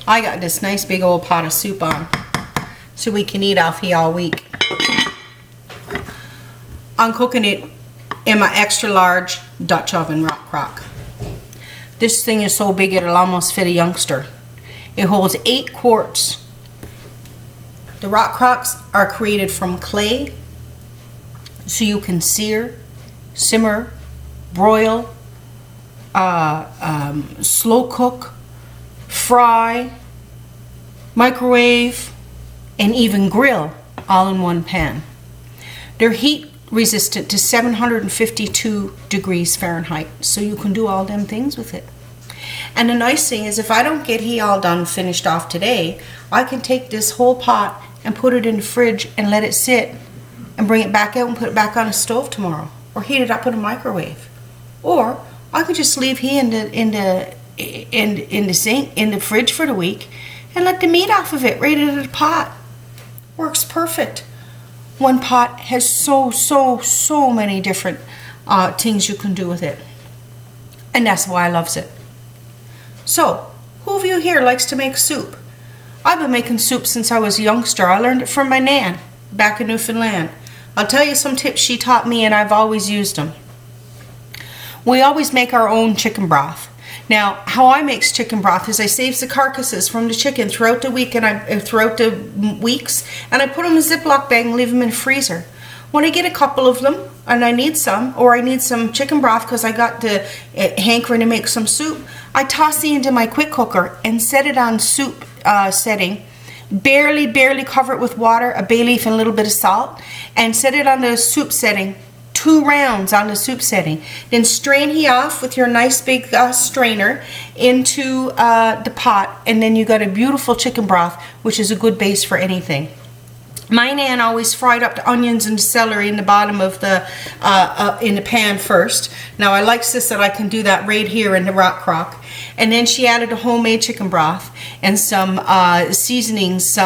I got this nice big old pot of soup on, so we can eat off here all week. I'm cooking it in my extra large Dutch oven rock crock. This thing is so big it'll almost fit a youngster. It holds 8 quarts. The rock crocks are created from clay, so you can sear, simmer, broil, slow cook, fry, microwave, and even grill all in one pan. They're heat resistant to 752 degrees Fahrenheit, so you can do all them things with it. And the nice thing is, if I don't get he all done finished off today, I can take this whole pot and put it in the fridge and let it sit and bring it back out and put it back on a stove tomorrow, or heat it up in a microwave. Or I could just leave he in the sink in the fridge for the week and let the meat off of it right out of the pot. Works perfect. One pot has so many different things you can do with it, and that's why I loves it. So, who of you here likes to make soup? I've been making soup since I was a youngster. I learned it from my nan back in Newfoundland. I'll tell you some tips she taught me, and I've always used them. We always make our own chicken broth. Now, how I make chicken broth is I save the carcasses from the chicken throughout the week and throughout the weeks, and I put them in a Ziploc bag and leave them in the freezer. When I get a couple of them and I need some, or I need some chicken broth because I got the hankering to make some soup, I toss it into my quick cooker and set it on soup setting. Barely cover it with water, a bay leaf, and a little bit of salt, and set it on the soup setting. 2 rounds on the soup setting. Then strain he off with your nice big strainer into the pot, and then you got a beautiful chicken broth, which is a good base for anything. My nan always fried up the onions and the celery in the bottom of the in the pan first. Now I like this that I can do that right here in the rock crock. And then she added a homemade chicken broth and some seasonings,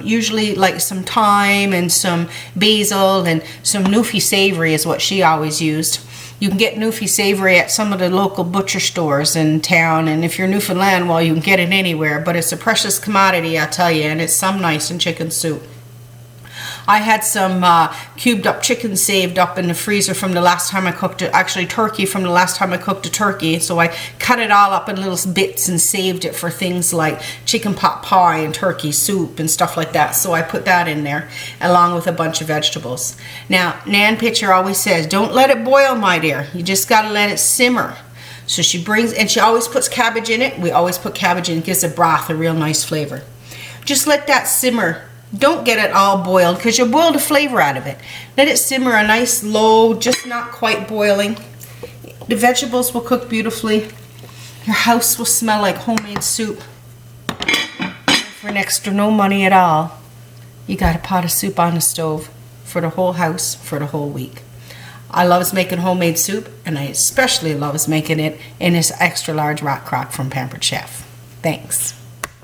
usually like some thyme and some basil and some Newfie savory is what she always used. You can get Newfie savory at some of the local butcher stores in town, and if you're Newfoundland, well, you can get it anywhere, but it's a precious commodity, I tell you, and it's some nice in chicken soup. I had some cubed up chicken saved up in the freezer from the last time I cooked it, actually turkey from the last time I cooked a turkey, so I cut it all up in little bits and saved it for things like chicken pot pie and turkey soup and stuff like that, so I put that in there along with a bunch of vegetables. Now, Nan Pitcher always says, don't let it boil, my dear, you just got to let it simmer. So she brings, and she always puts cabbage in it. We always put cabbage in, it gives the broth a real nice flavor. Just let that simmer. Don't get it all boiled because you'll boil the flavor out of it. Let it simmer a nice low, just not quite boiling. The vegetables will cook beautifully. Your house will smell like homemade soup. For next to no money at all, you got a pot of soup on the stove for the whole house for the whole week. I loves making homemade soup, and I especially loves making it in this extra large rock crock from Pampered Chef. Thanks.